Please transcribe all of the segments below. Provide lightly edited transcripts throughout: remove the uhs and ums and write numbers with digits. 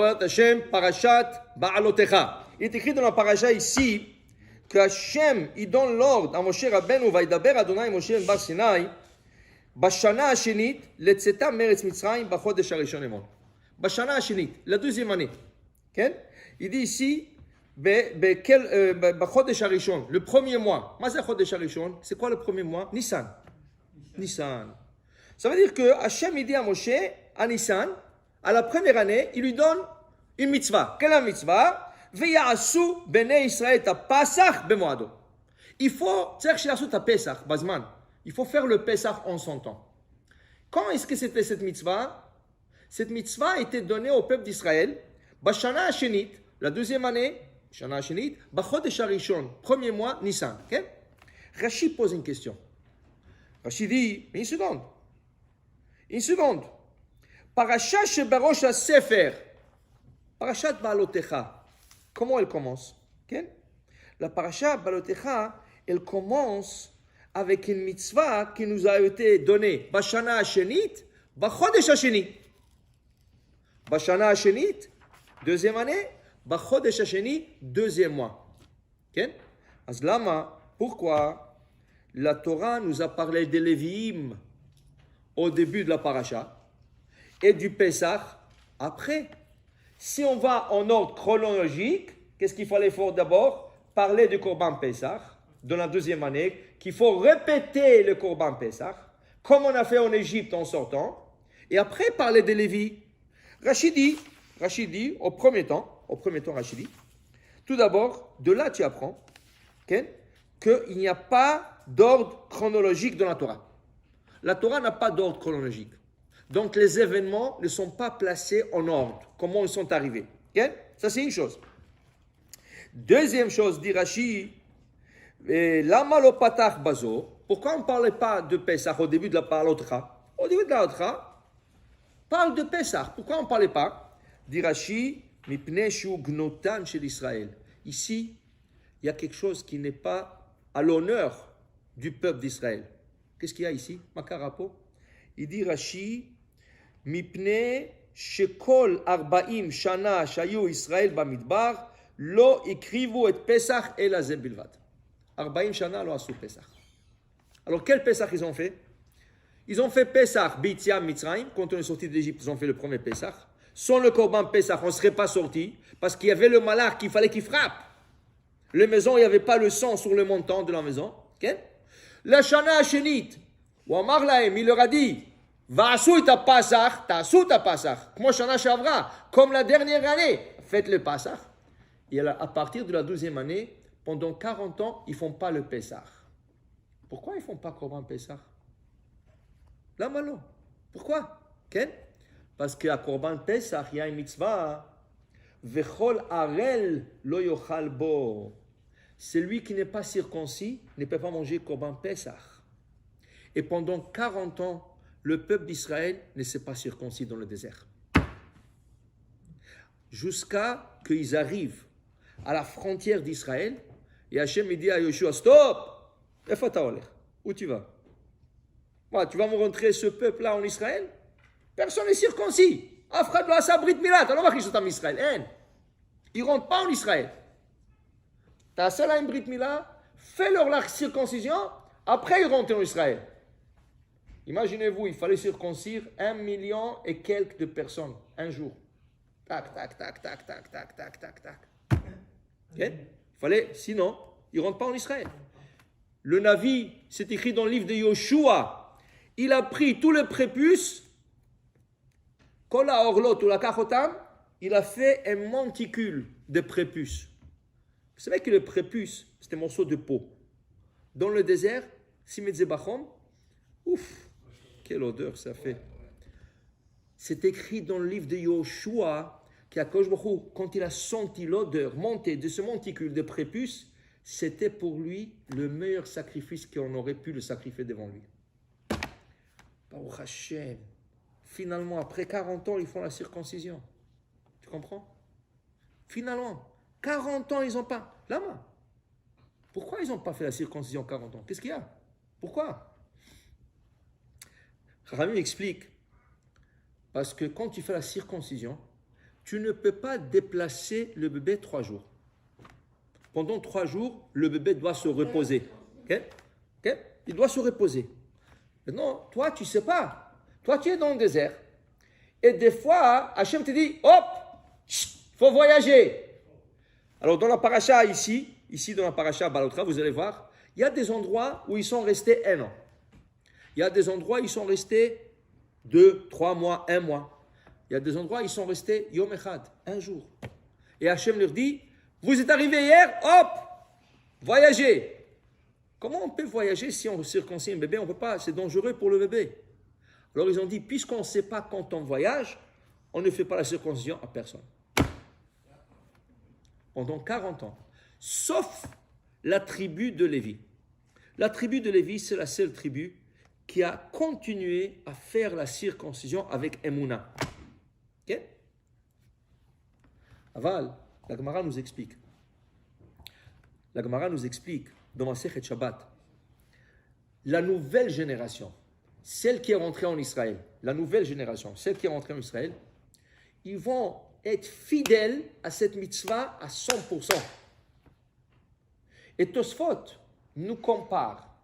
Hashem, Parashat Ba'alotecha. Il est écrit dans la paracha ici que Hashem, il donne l'ordre à Moshe Rabbeinu, Vaidaber Adonai Moshe Bar Sinai, Bashana Hashenit, Letzeta Meretz Mitzrayim, Bachodesh Harishon Emon. Bashana Hashenit, la deuxième année. Okay? Il dit ici, Bachodesh Harishon, le premier mois. Mazé Chodesh Harishon, c'est quoi le premier mois? Nissan. Nissan. Ça veut dire que Hashem, il dit à Moshe, à Nissan, à la première année, il lui donne une mitzvah. Quelle est la mitzvah? Ve'ya'asu bnei Israël ta Pasach bemoado. Il faut, il faut faire le Pesach en son temps. Quand est-ce que c'était cette mitzvah? Cette mitzvah était donnée au peuple d'Israël, Bashana Hashenit, la deuxième année, Shana Hashenit, Bachodesh Harishon, premier mois, Nissan. Okay? Rashi pose une question. Rashi dit, une seconde. Parashat Shebarosh HaSefer, Parashat Ba'alotecha. Comment elle commence? Okay? La Parashat Ba'alotecha, elle commence avec une mitzvah qui nous a été donnée. Bashana Hashenit, Bachodesh Hasheni. Bashana Hashenit, deuxième année, Bachodesh Hasheni, deuxième mois. Okay? Azlama, pourquoi la Torah nous a parlé des Lévi'im au début de la Parasha et du Pesach après? Si on va en ordre chronologique, qu'est-ce qu'il fallait faire d'abord? Parler du Korban Pesach, de la deuxième année, qu'il faut répéter le Korban Pesach, comme on a fait en Égypte en sortant, et après parler des Lévis. Rashi dit, au premier temps, Rashi dit, tout d'abord, de là tu apprends qu'il n'y a pas d'ordre chronologique dans la Torah. La Torah n'a pas d'ordre chronologique. Donc les événements ne sont pas placés en ordre, comment ils sont arrivés. Okay? Ça c'est une chose. Deuxième chose, dit Rashi, lama lo patach bazo, pourquoi on ne parlait pas de Pesach au début de la Ba'alotecha? Au début de la Ba'alotecha, parle de Pesach. Pourquoi on ne parlait pas? Dit Rashi, mipnei shu gnotan shel Israël. Ici, il y a quelque chose qui n'est pas à l'honneur du peuple d'Israël. Qu'est-ce qu'il y a ici? Makarapo. Il dit Rashi, mipnei shekol arba'im shana shayu Israël bamidbar lo ikrivu et Pesach el hazeh bilvad. Arba'im shana lo asu Pesach. Alors quel Pesach ils ont fait? Ils ont fait Pesach b'yitziat Mitzrayim, quand on est sorti d'Égypte, ils ont fait le premier Pesach. Sans le Korban Pesach, on ne serait pas sorti, parce qu'il y avait le malach qu'il fallait qu'il frappe. La maison, il n'y avait pas le sang sur le montant de la maison. Okay? La Shana Hashenit, ou Amar Lahem, il leur a dit, Va'asu ta Pasach, ta'asu ta Pasach. Comme Shana Shavra, comme la dernière année, faites le Pasach. Et à partir de la 12e année, pendant 40 ans, ils ne font pas le Pesach. Pourquoi ils ne font pas Korban Pesach? La malo. Pourquoi? Okay? Parce qu'à Korban Pesach, il y a une mitzvah. Vechol arel lo yochal bo. Celui qui n'est pas circoncis ne peut pas manger Korban Pesach. Et pendant 40 ans, le peuple d'Israël ne s'est pas circoncis dans le désert. Jusqu'à qu'ils arrivent à la frontière d'Israël, et Hachem dit à Yoshua, stop! Où tu vas? Voilà, tu vas me rentrer ce peuple-là en Israël? Personne n'est circoncis. Afrad lo asa brit milat, alors on va qu'ils en Israël. Ils ne rentrent pas en Israël. Tu as ça là, une brit milat, fais-leur la circoncision, après ils rentrent en Israël. Imaginez-vous, il fallait circoncire 1 million et quelques de personnes, un jour. Tac, tac, tac, tac, tac, tac, tac, tac, tac. Okay? Il fallait, sinon, ils ne rentrent pas en Israël. Le Navi, c'est écrit dans le livre de Yoshua. Il a pris tout le prépuce, Kola Orlot ou la Kachotam, il a fait un monticule de prépuce. Vous savez que le prépuce, c'est un morceau de peau. Dans le désert, Simetzebachom, ouf, quelle odeur ça fait. C'est écrit dans le livre de Yoshua qu'Akadosh Baruch Hu, quand il a senti l'odeur monter de ce monticule de prépuce, c'était pour lui le meilleur sacrifice qu'on aurait pu le sacrifier devant lui. Baruch Hashem. Finalement, après 40 ans, ils font la circoncision. Tu comprends? Finalement, 40 ans, ils n'ont pas. Lama. Pourquoi ils n'ont pas fait la circoncision 40 ans? Qu'est-ce qu'il y a? Pourquoi? Rami explique. Parce que quand tu fais la circoncision, tu ne peux pas déplacer le bébé 3 jours. Pendant 3 jours, le bébé doit se reposer. Okay? Okay? Il doit se reposer. Maintenant, toi, tu ne sais pas. Toi, tu es dans le désert. Et des fois, Hachem te dit, hop, il faut voyager. Alors, dans la paracha ici dans la paracha Balotra, vous allez voir, il y a des endroits où ils sont restés 1 an. Il y a des endroits où ils sont restés 2, 3 mois, 1 mois. Il y a des endroits où ils sont restés Yom Echad, 1 jour. Et Hachem leur dit, vous êtes arrivés hier, hop, voyagez. Comment on peut voyager si on circoncis un bébé? On ne peut pas, c'est dangereux pour le bébé. Alors ils ont dit, puisqu'on ne sait pas quand on voyage, on ne fait pas la circoncision à personne. Pendant 40 ans. Sauf la tribu de Lévi. La tribu de Lévi, c'est la seule tribu qui a continué à faire la circoncision avec Emouna. Ok? Aval, la Gemara nous explique. La Gemara nous explique dans Masechet Shabbat, la nouvelle génération, celle qui est rentrée en Israël, la nouvelle génération, celle qui est rentrée en Israël, ils vont être fidèles à cette mitzvah à 100%. Et Tosfot nous compare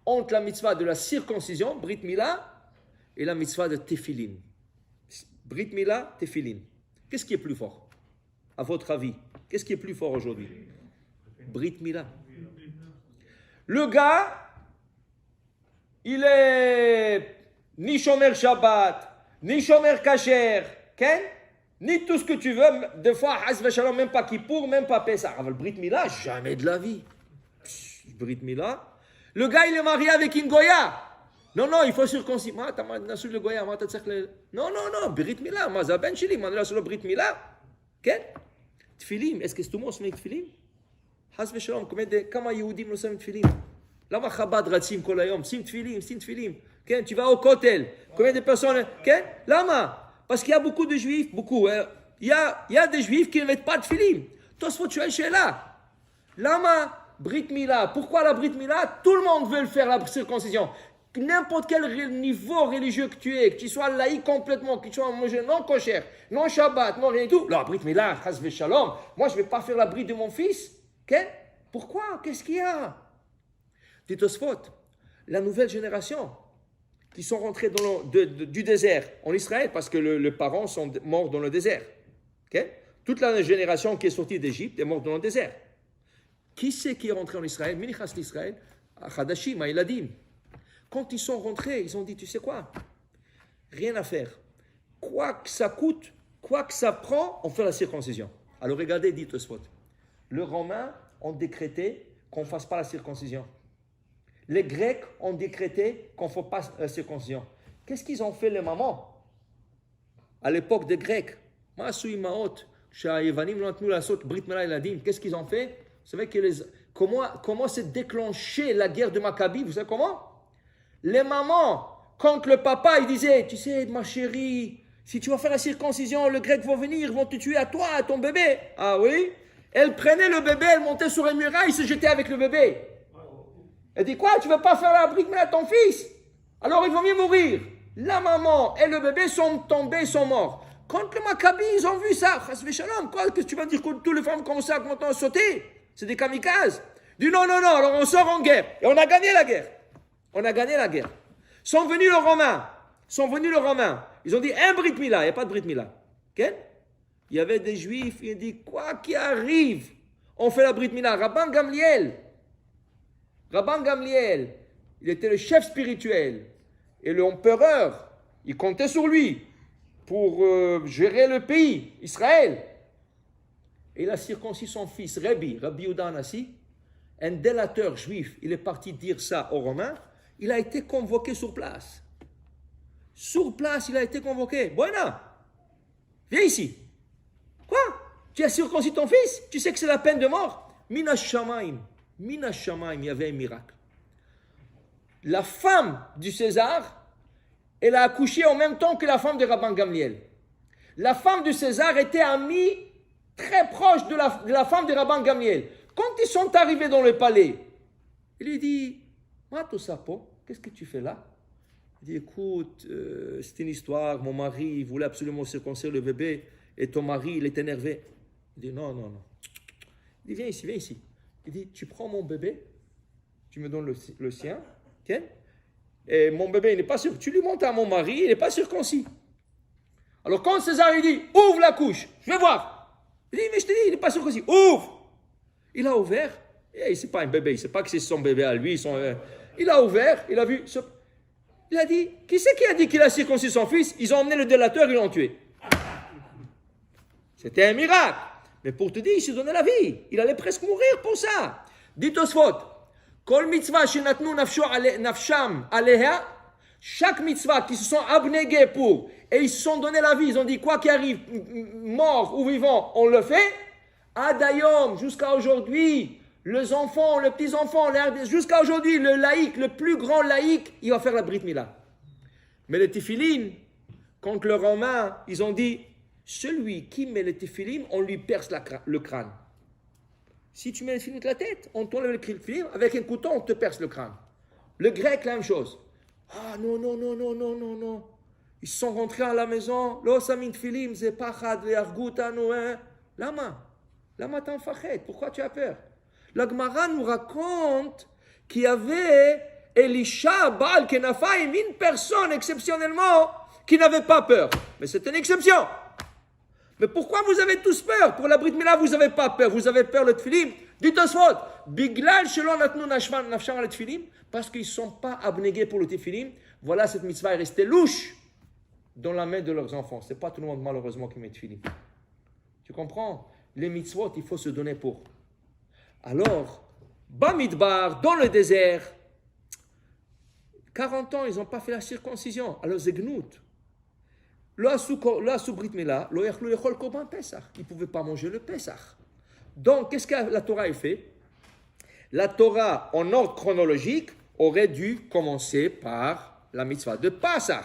entre la mitzvah de la circoncision, Brit Mila, et la mitzvah de Tefillin. Brit Mila, Tefillin. Qu'est-ce qui est plus fort? À votre avis, qu'est-ce qui est plus fort aujourd'hui? Brit Mila. Le gars, il est ni Shomer Shabbat, ni Shomer Kasher, Ken, ni tout ce que tu veux. Des fois, Hasve Shalom, même pas Kippour, même pas Pessah. Le Brit Mila, jamais de la vie. Brit Mila. Le gars, il est marié avec une Goya. Non, il faut circoncire. Non, Brit Mila, moi, ça ben chili, moi, sur le Brit Mila. Ken, Tfilim, est-ce que tout le monde se met Tfilim? Hasve Shalom, comment Yehudim nous sommes Tfilim? Lama Chabad Ratzim Kol Hayom, Sim Tfilim. Ken, tu vas au Kotel. Combien de personnes? Ken, Lama? Parce qu'il y a beaucoup de juifs, il y a des juifs qui ne mettent pas de Tfilim. Tosfot, tu es chez là. Lama Brit Mila. Pourquoi la Brit Mila? Tout le monde veut faire la circoncision. N'importe quel niveau religieux que tu sois laïque complètement, que tu sois non kosher, non Shabbat, non rien du tout. La Brit Mila, Chas Shalom. Moi, je ne vais pas faire la Brit de mon fils. Ken, pourquoi? Qu'est-ce qu'il y a? Dit Tosfot, la nouvelle génération qui sont rentrés du désert en Israël parce que les parents sont morts dans le désert. Okay? Toute la génération qui est sortie d'Égypte est morte dans le désert. Qui c'est qui est rentré en Israël? Minichas l'Israël, Chadashim, Aïladim. Quand ils sont rentrés, ils ont dit, tu sais quoi? Rien à faire. Quoi que ça coûte, quoi que ça prend, on fait la circoncision. Alors regardez, dit Tosfot, les Romains ont décrété qu'on ne fasse pas la circoncision. Les Grecs ont décrété qu'on ne fait pas la circoncision. Qu'est-ce qu'ils ont fait les mamans à l'époque des Grecs? Qu'est-ce qu'ils ont fait? Vous savez comment s'est déclenchée la guerre de Maccabi? Vous savez comment? Les mamans, quand le papa il disait, tu sais ma chérie, si tu vas faire la circoncision, les Grecs vont venir, ils vont te tuer à toi, à ton bébé. Ah oui? Elle prenait le bébé, elle montait sur les murailles, se jetait avec le bébé. Elle dit quoi? Tu ne veux pas faire la Brit Mila à ton fils? Alors il vaut mieux mourir. La maman et le bébé sont tombés, sont morts. Quand les Maccabis, ils ont vu ça, Chasvé Shalom, quoi? Qu'est-ce que tu vas dire que toutes les femmes commençaient à commencer à sauter? C'est des kamikazes. Dit non, alors on sort en guerre. Et on a gagné la guerre. Sont venus les Romains. Ils ont dit un Brit Mila, il n'y a pas de Brit Mila. Okay? Il y avait des Juifs, ils ont dit quoi qu'il arrive, on fait la Brit Mila. Rabban Gamliel, il était le chef spirituel. Et l'empereur, il comptait sur lui pour gérer le pays, Israël. Et il a circoncis son fils, Rabbi Yehuda Hanassi, un délateur juif. Il est parti dire ça aux Romains. Il a été convoqué sur place. Il a été convoqué. Bueno, viens ici. Quoi? Tu as circoncis ton fils? Tu sais que c'est la peine de mort? Mina Shamaim, il y avait un miracle. La femme du César, elle a accouché en même temps que la femme de Rabban Gamliel. La femme du César était amie très proche de la femme de Rabban Gamliel. Quand ils sont arrivés dans le palais, il lui dit, Mato Sapo, qu'est-ce que tu fais là? Il dit, écoute, c'est une histoire, mon mari voulait absolument circoncire le bébé. et ton mari, il est énervé. Il dit, non, non, non. Il dit, viens ici, viens ici. Il dit, tu prends mon bébé, tu me donnes le sien, tiens, et mon bébé, il n'est pas sûr. Tu lui montres à mon mari, il n'est pas circoncis. Alors quand César, il dit, ouvre la couche, je vais voir. Il dit, mais je te dis, il n'est pas circoncis, ouvre. Il a ouvert, et c'est pas un bébé, il ne sait pas que c'est son bébé à lui. Il a ouvert, il a vu. Il a dit, qui c'est qui a dit qu'il a circoncis son fils? Ils ont emmené le délateur, ils l'ont tué. C'était un miracle. Mais pour te dire, il s'est donné la vie. Il allait presque mourir pour ça. Dit Tosfot, Kol mitzvah shenatnu nafsham aleha, chaque mitzvah qui se sont abnégués pour, et ils se sont donné la vie, ils ont dit quoi qu'il arrive, mort ou vivant, on le fait. Adayom, jusqu'à aujourd'hui, les enfants, les petits-enfants, jusqu'à aujourd'hui, le laïc, le plus grand laïc, il va faire la Brit Mila. Mais les téphilines, contre les Romains, ils ont dit, celui qui met les téphilines, on lui perce le crâne. Si tu mets les téphilines de la tête, on t'enlève le téphilines, avec un couteau, on te perce le crâne. Le grec, la même chose. Ah non, non, non, non, non, non, non. Ils sont rentrés à la maison, lo samin téphilines, c'est pachad, ve'argoutanu, Lama t'enfachet, pourquoi tu as peur? La Gemara nous raconte qu'il y avait Elisha, Baal, Kenafaim, une personne exceptionnellement qui n'avait pas peur. Mais c'est une exception. Mais pourquoi vous avez tous peur? Pour la Brit Mila, vous n'avez pas peur. Vous avez peur le tfilim. Dites Tosfot, Biglal shelon natnu nafsham le tfilim, parce qu'ils ne sont pas abnégués pour le tfilim. Voilà, cette mitzvah est restée louche dans la main de leurs enfants. Ce n'est pas tout le monde malheureusement qui met le tfilim. Tu comprends? Les mitzvot, il faut se donner pour. Alors, Bamidbar, dans le désert, 40 ans, ils n'ont pas fait la circoncision. Alors, Zegnout. Là, sous Brit Mila, ils ne pouvaient pas manger le Pesach. Donc, qu'est-ce que la Torah a fait? La Torah, en ordre chronologique, aurait dû commencer par la mitzvah de Pesach.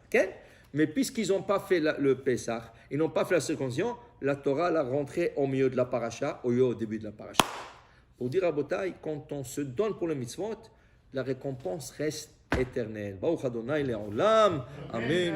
Okay? Mais puisqu'ils n'ont pas fait le Pesach, ils n'ont pas fait la circoncision, la Torah l'a rentrée au milieu de la paracha, au début de la paracha. Pour dire à Botaï, quand on se donne pour le mitzvot, la récompense reste éternelle. Baruch Adonai le'olam. Amen.